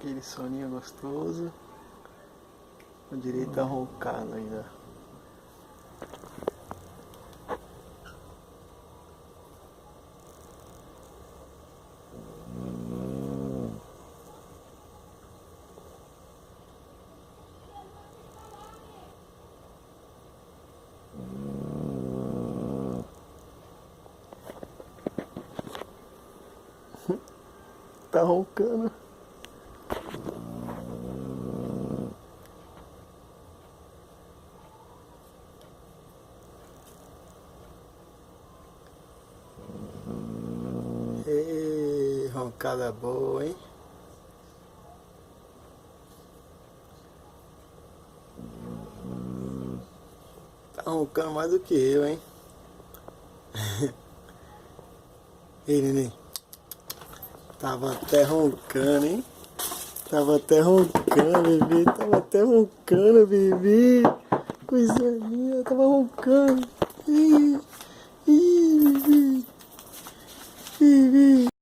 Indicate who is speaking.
Speaker 1: Aquele soninho gostoso. O direito tá roncando ainda. Tá roncando. Ei, roncada boa, hein? Tá roncando mais do que eu, hein? Ei, neném. Tava até roncando, hein? Tava até roncando, bebê. Tava até roncando, bebê. Coisa linda, tava roncando. Ih.